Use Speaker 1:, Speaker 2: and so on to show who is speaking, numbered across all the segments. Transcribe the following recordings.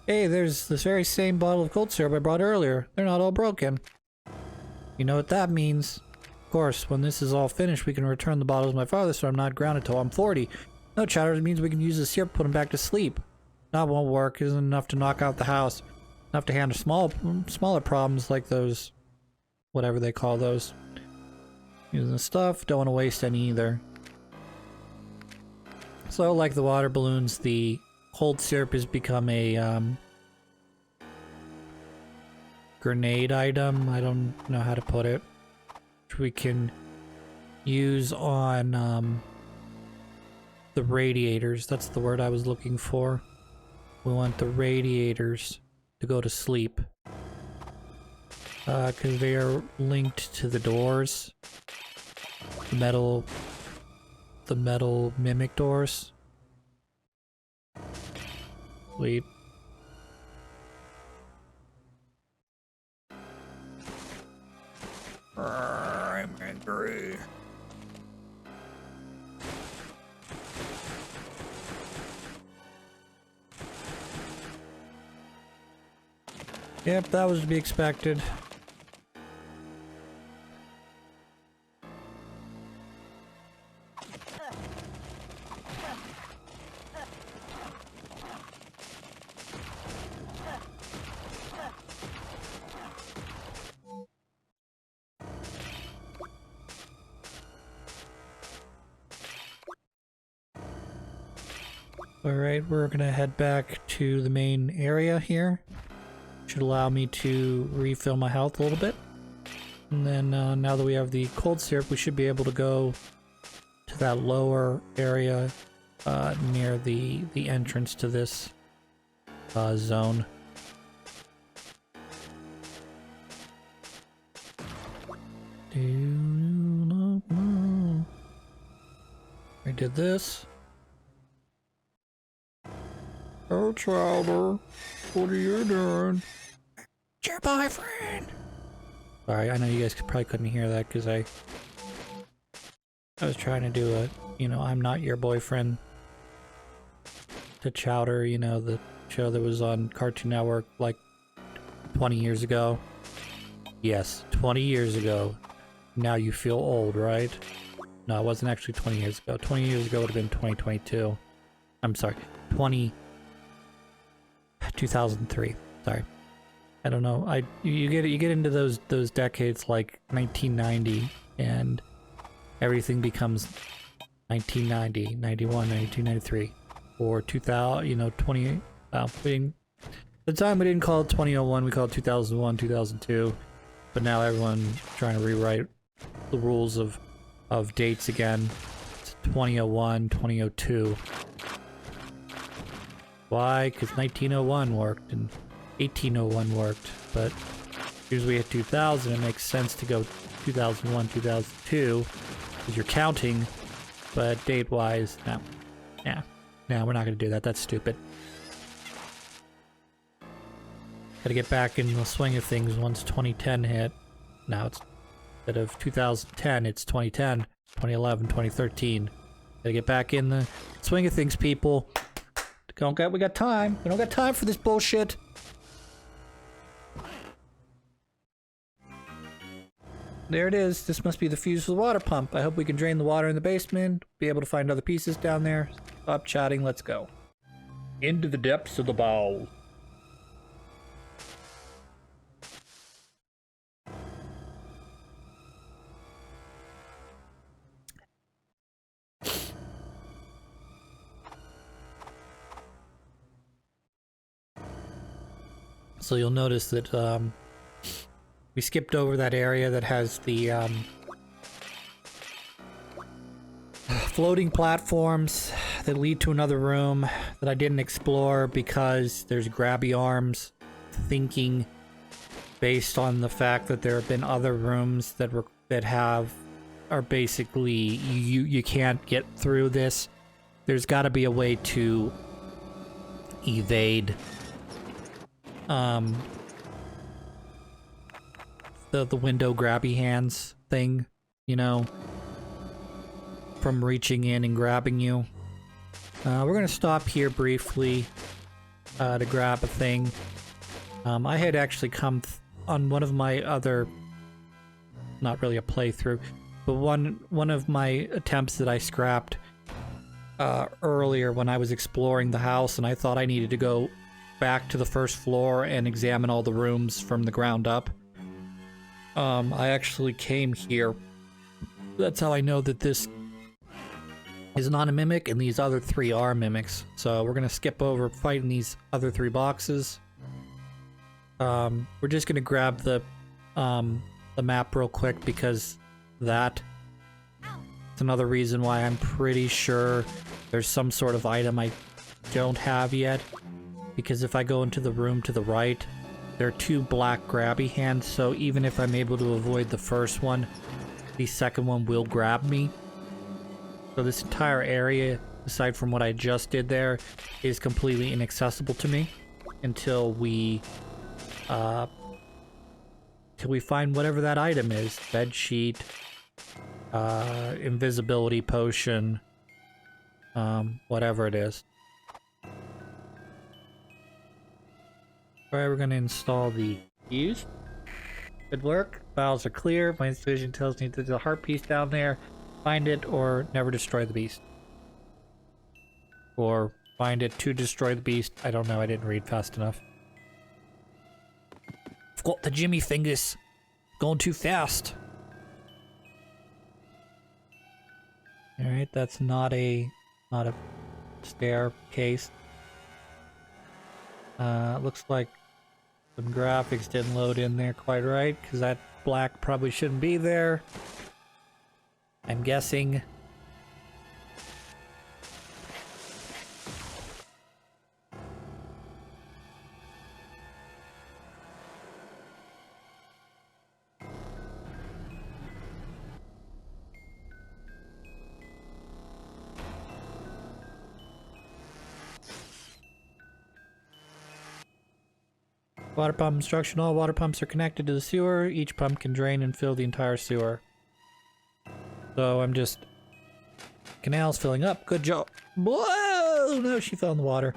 Speaker 1: Hey, there's this very same bottle of cold syrup I brought earlier. They're not all broken. You know what that means. Of course, when this is all finished, we can return the bottle to my father so I'm not grounded till I'm 40. No, Chowder, it means we can use the syrup to put him back to sleep. That won't work. Isn't enough to knock out the house. Enough to handle smaller problems like those... whatever they call those. Using the stuff, don't want to waste any either. So, like the water balloons, the cold syrup has become a, grenade item. I don't know how to put it. Which we can use on, the radiators. That's the word I was looking for. We want the radiators to go to sleep. Because they are linked to the doors. The metal mimic doors. Sweet. I'm angry. Yep, that was to be expected. Alright, we're gonna head back to the main area here. Should allow me to refill my health a little bit. And then now that we have the cold syrup, we should be able to go to that lower area near the entrance to this zone. I did this. Oh, Chowder, what are you doing? It's your boyfriend! Sorry, I know you guys probably couldn't hear that because I was trying to do a, you know, I'm not your boyfriend to Chowder, you know, the show that was on Cartoon Network like 20 years ago. Yes, 20 years ago. Now you feel old, right? No, it wasn't actually 20 years ago. 20 years ago would have been 2022. I'm sorry, 2003. Sorry. I don't know. You get into those decades like 1990 and everything becomes 1990, 91, 92, 93 or 2000, you know, 20 the time we didn't call it 2001, we called it 2001, 2002. But now everyone's trying to rewrite the rules of dates again. It's 2001, 2002. Why? Because 1901 worked and 1801 worked, but here's we hit 2000, it makes sense to go 2001, 2002, because you're counting, but date-wise, no. Yeah. No, we're not going to do that. That's stupid. Gotta get back in the swing of things once 2010 hit. Now it's, instead of 2010, it's 2010, 2011, 2013. Gotta get back in the swing of things, people. We got time. We don't got time for this bullshit. There it is. This must be the fuse for the water pump. I hope we can drain the water in the basement. Be able to find other pieces down there. Stop chatting. Let's go. Into the depths of the bowl. So you'll notice that we skipped over that area that has the floating platforms that lead to another room that I didn't explore because there's grabby arms, thinking based on the fact that there have been other rooms that are basically you can't get through this. There's got to be a way to evade the window grabby hands thing, you know, from reaching in and grabbing you. We're gonna stop here briefly to grab a thing. I had actually come on one of my other, not really a playthrough, but one of my attempts that I scrapped earlier when I was exploring the house, and I thought I needed to go back to the first floor and examine all the rooms from the ground up. I actually came here. That's how I know that this is not a mimic and these other 3 are mimics. So we're gonna skip over fighting these other 3 boxes. We're just gonna grab the map real quick because that's another reason why I'm pretty sure there's some sort of item I don't have yet. Because if I go into the room to the right, there are 2 black grabby hands, so even if I'm able to avoid the first one, the second one will grab me. So this entire area, aside from what I just did there, is completely inaccessible to me until we find whatever that item is. Bed sheet, invisibility potion, whatever it is. Alright, we're gonna install the fuse. Good work. Files are clear. My vision tells me there's a heart piece down there. Find it or never destroy the beast. Or find it to destroy the beast. I don't know, I didn't read fast enough. I've got the Jimmy fingers. Going too fast. Alright, that's not a staircase. Looks like some graphics didn't load in there quite right, because that black probably shouldn't be there. I'm guessing. Water pump instruction. All water pumps are connected to the sewer. Each pump can drain and fill the entire sewer. So I'm just... Canal's filling up. Good job. Whoa! No, she fell in the water.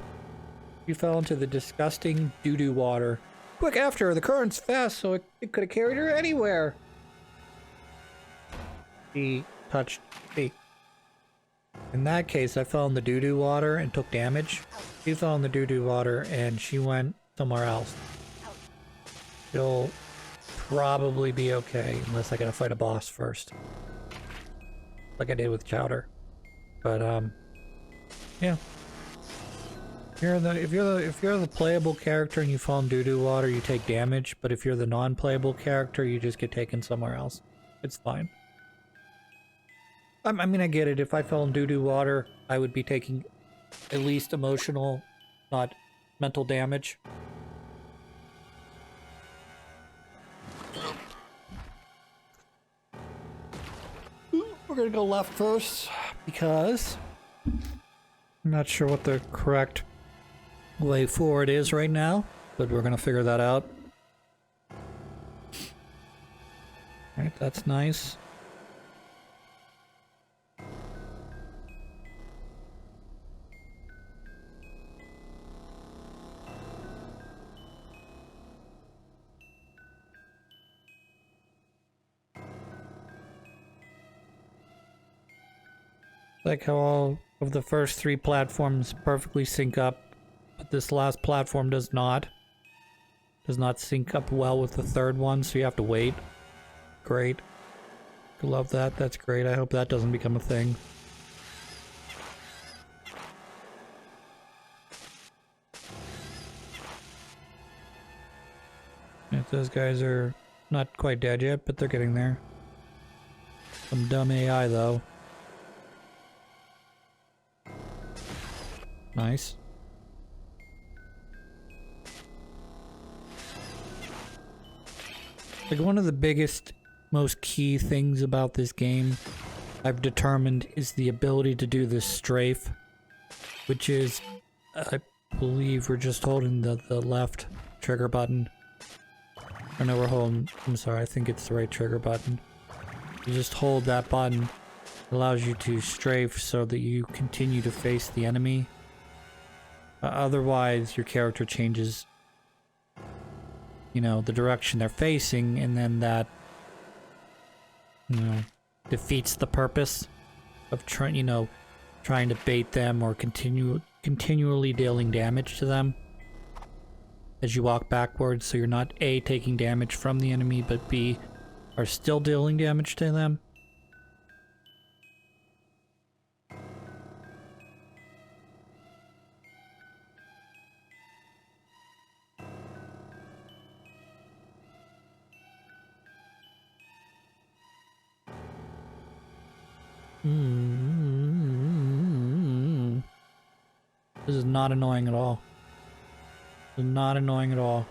Speaker 1: She fell into the disgusting doo-doo water. Quick after her. The current's fast, so it could have carried her anywhere. She touched me. In that case, I fell in the doo-doo water and took damage. She fell in the doo-doo water and she went somewhere else. She'll probably be okay, unless I gotta fight a boss first. Like I did with Chowder. But, yeah. If you're the playable character and you fall in doo-doo water, you take damage, but if you're the non-playable character, you just get taken somewhere else. It's fine. I mean, I get it. If I fell in doo-doo water, I would be taking at least emotional, not mental damage. We're gonna go left first, because I'm not sure what the correct way forward is right now, but we're gonna figure that out. Alright, that's nice. Like how all of the first 3 platforms perfectly sync up, but this last platform does not. Does not sync up well with the third one, so you have to wait. Great. Love that. That's great. I hope that doesn't become a thing. If those guys are not quite dead yet, but they're getting there. Some dumb AI though. Nice. Like, one of the biggest, most key things about this game I've determined is the ability to do this strafe, which is, I believe we're just holding the left trigger button. I know we're holding, I'm sorry, I think it's the right trigger button. You just hold that button. It allows you to strafe so that you continue to face the enemy. Otherwise, your character changes, you know, the direction they're facing, and then that, you know, defeats the purpose of trying to bait them or continually dealing damage to them as you walk backwards, so you're not A, taking damage from the enemy, but B, are still dealing damage to them. This is not annoying at all. This is not annoying at all.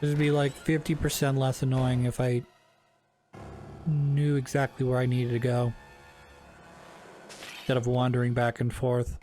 Speaker 1: This would be like 50% less annoying if I knew exactly where I needed to go, instead of wandering back and forth.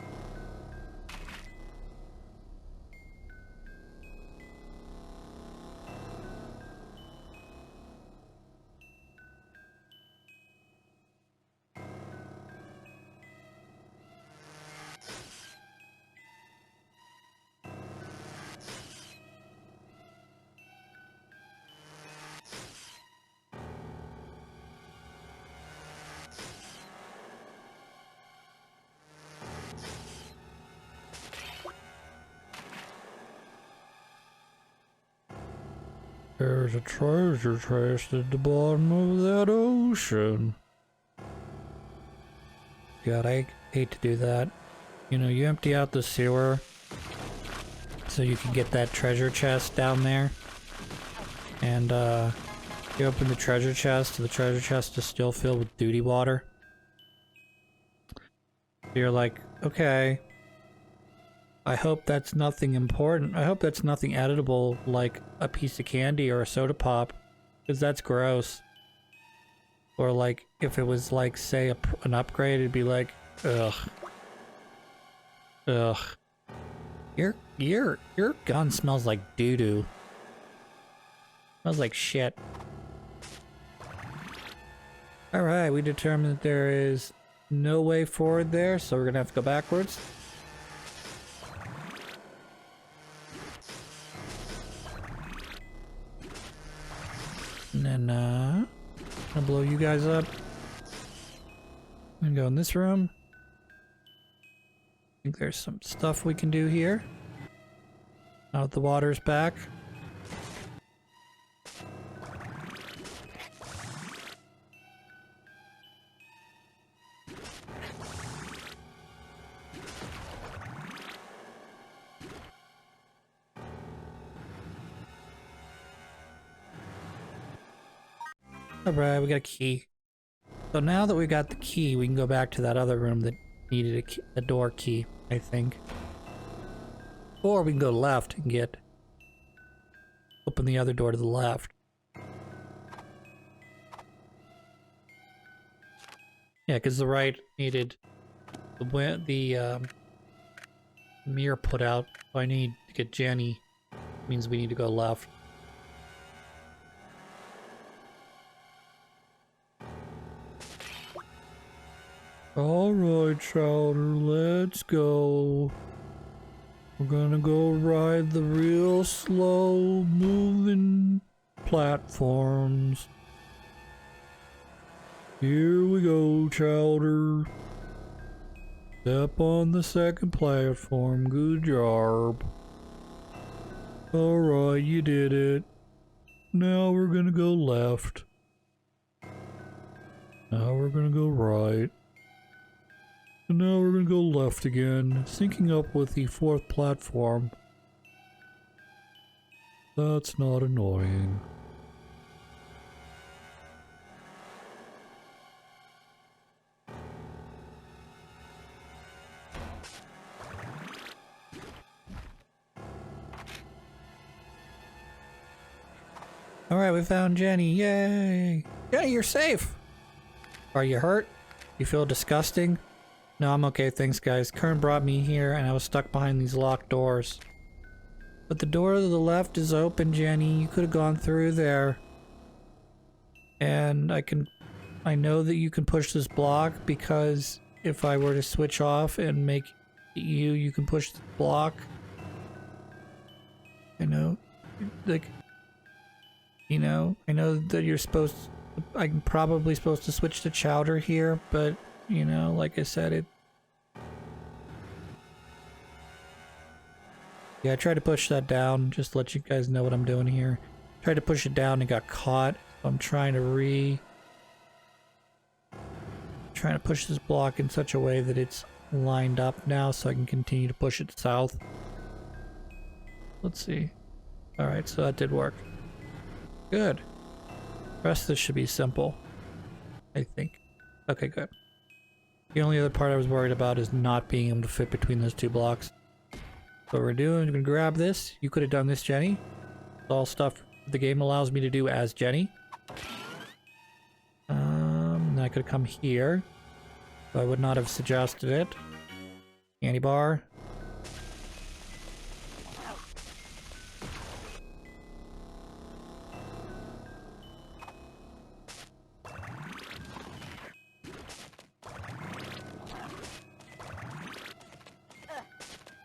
Speaker 1: There's a treasure chest at the bottom of that ocean. God, I hate to do that. You know, you empty out the sewer so you can get that treasure chest down there. And, you open the treasure chest, and the treasure chest is still filled with duty water. You're like, okay. I hope that's nothing important. I hope that's nothing editable, like a piece of candy or a soda pop, because that's gross. Or like, if it was like, say, an upgrade, it'd be like, ugh. Ugh. Your gun smells like doo-doo. Smells like shit. Alright, we determined that there is no way forward there, so we're gonna have to go backwards. And then, I'm gonna blow you guys up. I'm gonna go in this room. I think there's some stuff we can do here. Now that the water's back. Alright, we got a key. So now that we got the key, we can go back to that other room that needed a door key, I think. Or we can go left and open the other door to the left. Yeah, because the right needed the mirror put out. So I need to get Jenny. Means we need to go left. Alright, Chowder, let's go. We're gonna go ride the real slow moving platforms. Here we go, Chowder. Step on the second platform, good job. Alright, you did it. Now we're gonna go left. Now we're gonna go right. And now we're gonna go left again, syncing up with the fourth platform. That's not annoying. Alright, we found Jenny, yay! Jenny, you're safe! Are you hurt? You feel disgusting? No, I'm okay, thanks guys. Kern brought me here and I was stuck behind these locked doors. But the door to the left is open, Jenny. You could have gone through there. And I know that you can push this block because if I were to switch off and make you can push the block. I know, like, you know, I know that you're supposed to, I'm probably supposed to switch to chowder here, but, you know, like I said, it... Yeah, I tried to push that down, just to let you guys know what I'm doing here. Tried to push it down and got caught. So I'm trying to push this block in such a way that it's lined up now so I can continue to push it south. Let's see. Alright, so that did work. Good. The rest of this should be simple, I think. Okay, good. The only other part I was worried about is not being able to fit between those two blocks. So what we're doing, we're gonna grab this. You could have done this, Jenny. It's all stuff the game allows me to do as Jenny. Then I could come here. So I would not have suggested it. Candy bar.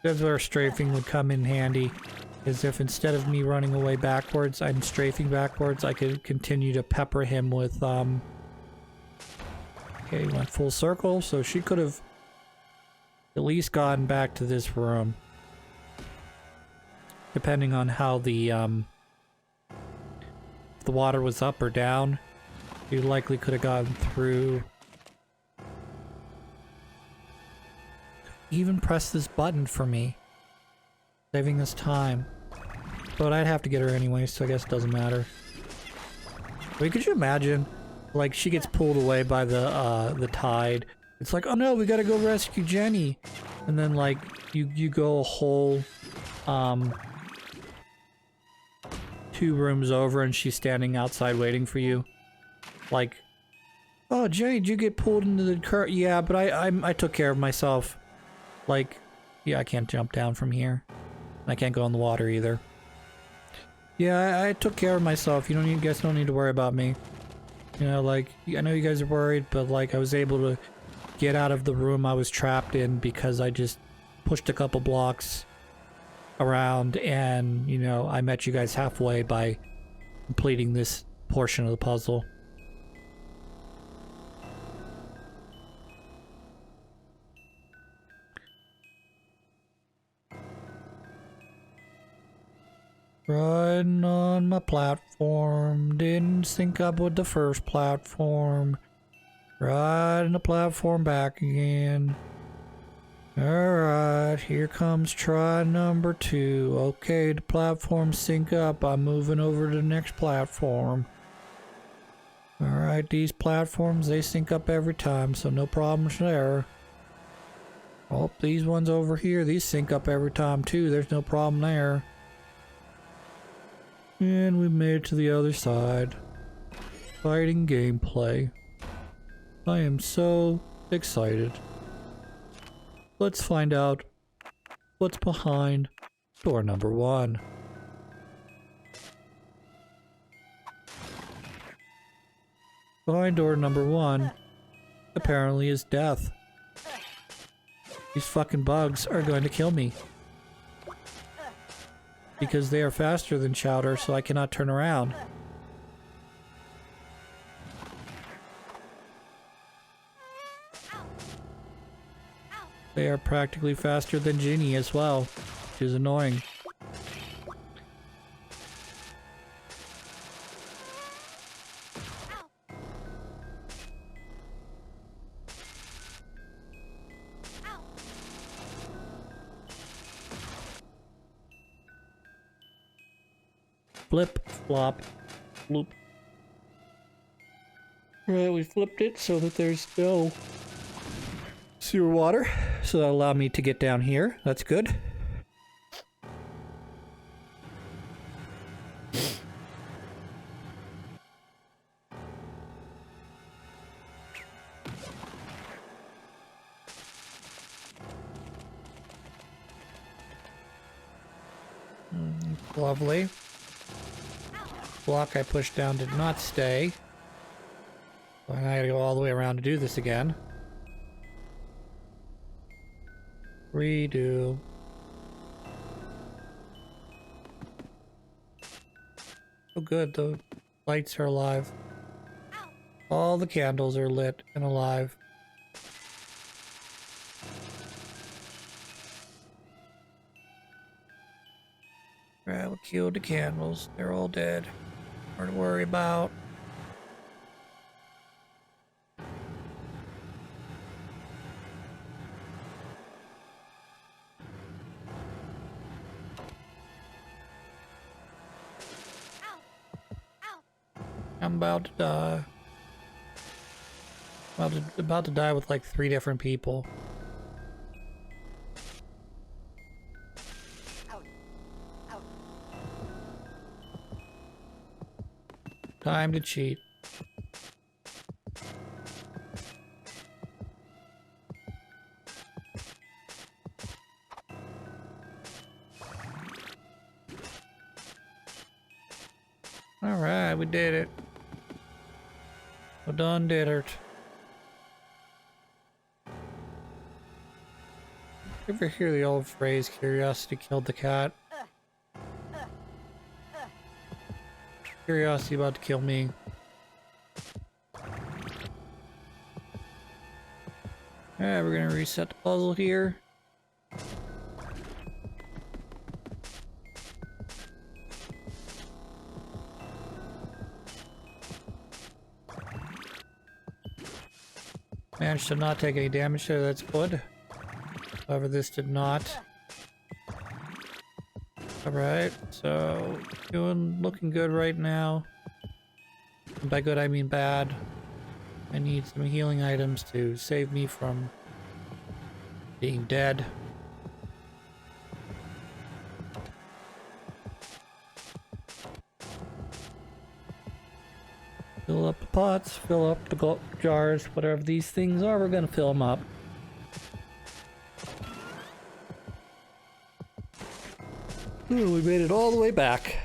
Speaker 1: That's where strafing would come in handy, is if instead of me running away backwards, I'm strafing backwards, I could continue to pepper him with, okay, he went full circle, so she could have at least gotten back to this room. Depending on how the water was up or down, you likely could have gotten through. Even press this button for me, saving us time. But I'd have to get her anyway, so I guess it doesn't matter. Wait, could you imagine, like, she gets pulled away by the tide. It's like, oh no, we gotta go rescue Jenny, and then like you go a whole 2 rooms over, and she's standing outside waiting for you. Like, oh Jenny, did you get pulled into the current? Yeah, but I took care of myself. Like, yeah, I can't jump down from here. I can't go in the water either. Yeah, I took care of myself. You guys don't need to worry about me. You know, like, I know you guys are worried, but like, I was able to get out of the room I was trapped in because I just pushed a couple blocks around, and, you know, I met you guys halfway by completing this portion of the puzzle. Riding on my platform, didn't sync up with the first platform. Riding the platform back again. Alright, here comes try number 2. Okay, the platforms sync up. I'm moving over to the next platform. Alright, these platforms, they sync up every time, so no problems there. Oh, these ones over here, these sync up every time too. There's no problem there. And we made it to the other side. Exciting gameplay. I am so excited. Let's find out what's behind door number 1. Behind door number 1, apparently, is death. These fucking bugs are going to kill me. Because they are faster than Chowder, so I cannot turn around. They are practically faster than Ginny as well, which is annoying. Flip, flop, bloop. Right, we flipped it so that there's no sewer water, so that'll allow me to get down here. That's good. Lovely. Block I pushed down did not stay. So I gotta go all the way around to do this again. Redo. Oh good, the lights are alive. All the candles are lit and alive. Right, we killed the candles. They're all dead. Nothing to worry about. I'm about to die. About to die with like 3 different people. Time to cheat. Alright, we did it. We done did it. You ever hear the old phrase, curiosity killed the cat? Curiosity about to kill me. Alright, we're gonna reset the puzzle here. Managed to not take any damage there, that's good. However, this did not. Alright, so looking good right now. And by good I mean bad. I need some healing items to save me from being dead. Fill up the pots, fill up the jars, whatever these things are, we're gonna fill them up. Ooh, we made it all the way back.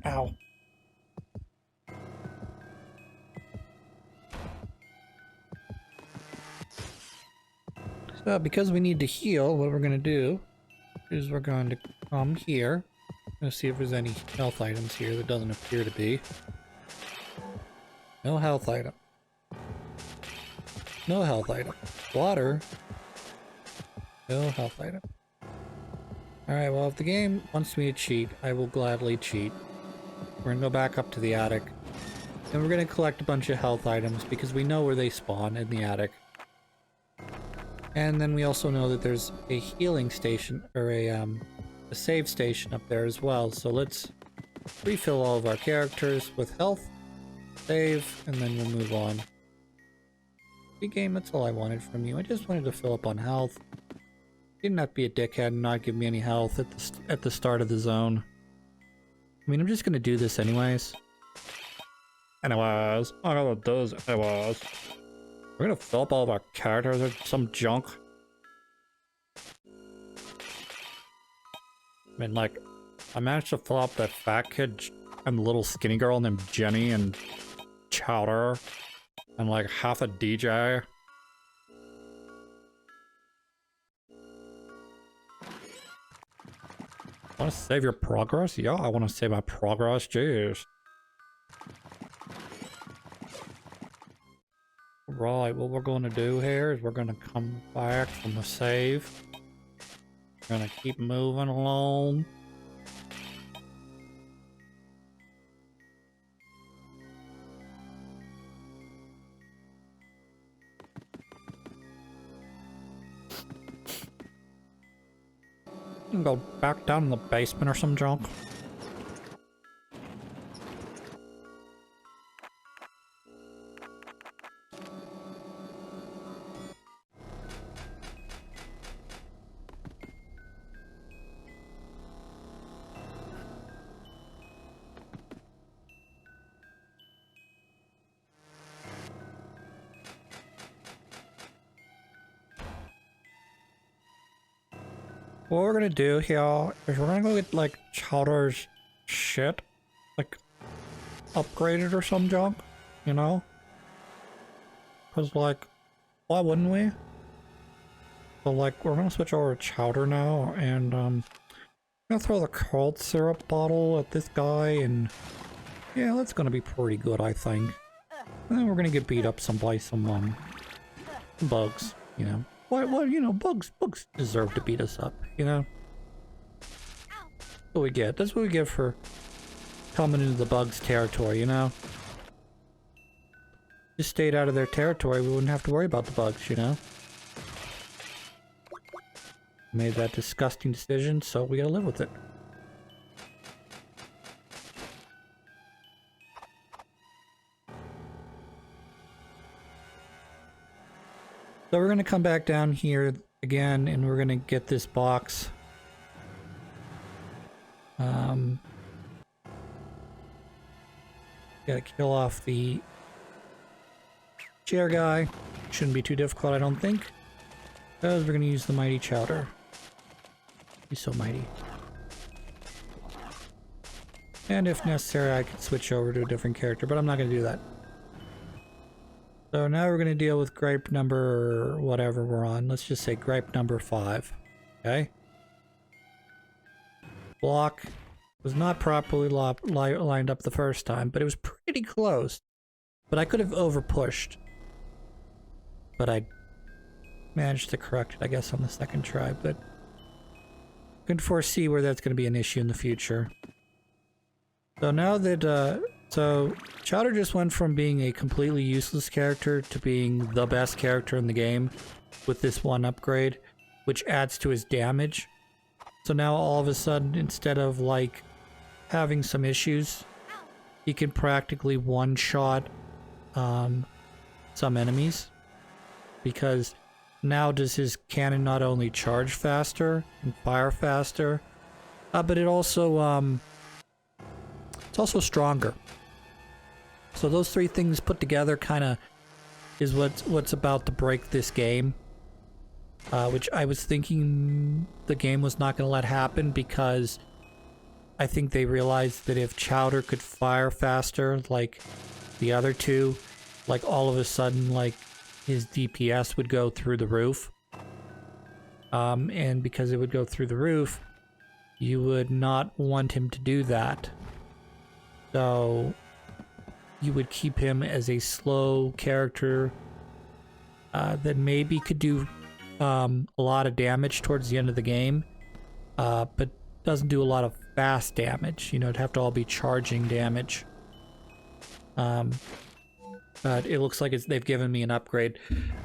Speaker 1: Ow. So, because we need to heal, what we're gonna do is we're going to come here. Let's see if there's any health items here. That doesn't appear to be. No health item. No health item. Water. No health item. Alright, well if the game wants me to cheat, I will gladly cheat. We're gonna go back up to the attic. And we're gonna collect a bunch of health items because we know where they spawn in the attic. And then we also know that there's a healing station, or a save station up there as well. So let's refill all of our characters with health, save, and then we'll move on. Good game, that's all I wanted from you. I just wanted to fill up on health. You didn't have to be a dickhead and not give me any health at the start of the zone. I mean, I'm just gonna do this anyways. Anyways, I'm gonna do this anyways. We're gonna fill up all of our characters with some junk. I mean, like, I managed to fill up that fat kid and the little skinny girl named Jenny and Chowder and like half a DJ. Want to save your progress? Yeah, I want to save my progress. Jeez. Right, what we're going to do here is we're going to come back from the save. We're going to keep moving along. Go back down in the basement or some junk. What we're gonna do here is we're gonna go get like Chowder's shit, like upgraded or some junk. you know? Because, like, why wouldn't we? So, like, we're gonna switch over to Chowder now, and, I'm gonna throw the cold syrup bottle at this guy, and yeah, that's gonna be pretty good, I think. And then we're gonna get beat up by some bugs, you know. What, you know, bugs deserve to beat us up, you know? That's what we get. That's what we get for coming into the bugs' territory, you know? Just stayed out of their territory, we wouldn't have to worry about the bugs, you know? Made that disgusting decision, so we gotta live with it. So we're gonna come back down here again, and we're gonna get this box. Gotta kill off the chair guy. Shouldn't be too difficult, I don't think. Because we're gonna use the mighty Chowder. He's so mighty. And if necessary, I could switch over to a different character, but I'm not gonna do that. So now we're gonna deal with gripe number whatever we're on. Let's just say gripe number 5. Okay? Block was not properly lined up the first time, but it was pretty close. But I could have over-pushed. But I managed to correct it, I guess, on the second try, but couldn't foresee where that's going to be an issue in the future. So now that, so Chowder just went from being a completely useless character to being the best character in the game with this one upgrade, which adds to his damage. So now all of a sudden, instead of like having some issues, he can practically one-shot some enemies, because now does his cannon not only charge faster and fire faster, but it's also stronger. So those three things put together kind of is what's about to break this game, which I was thinking the game was not going to let happen, because I think they realized that if Chowder could fire faster like the other two, like all of a sudden like his DPS would go through the roof. And because it would go through the roof, you would not want him to do that. So you would keep him as a slow character that maybe could do a lot of damage towards the end of the game, but doesn't do a lot of fast damage. You know, it'd have to all be charging damage. But it looks like they've given me an upgrade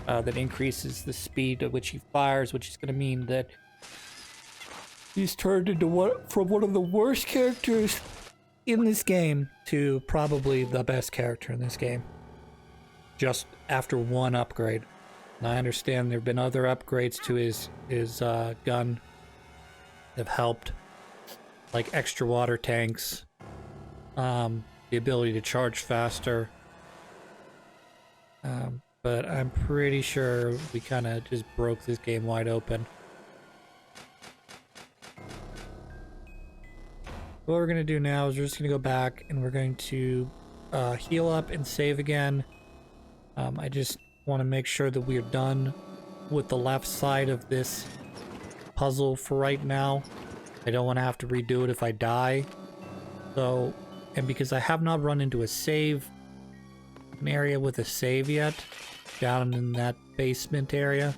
Speaker 1: that increases the speed at which he fires, which is going to mean that he's turned into from one of the worst characters in this game to probably the best character in this game, just after one upgrade. And I understand there have been other upgrades to his gun that have helped, like extra water tanks, the ability to charge faster. But I'm pretty sure we kind of just broke this game wide open. What we're going to do now is we're just going to go back and we're going to heal up and save again. I just want to make sure that we are done with the left side of this puzzle for right now. I don't want to have to redo it if I die. So, and because I have not run into an area with a save yet, down in that basement area,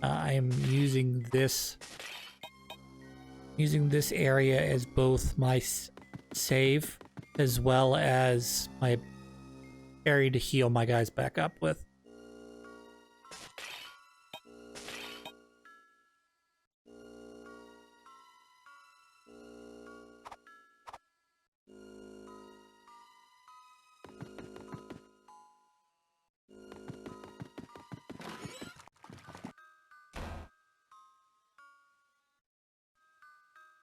Speaker 1: I am using this area as both my save as well as my area to heal my guys back up with.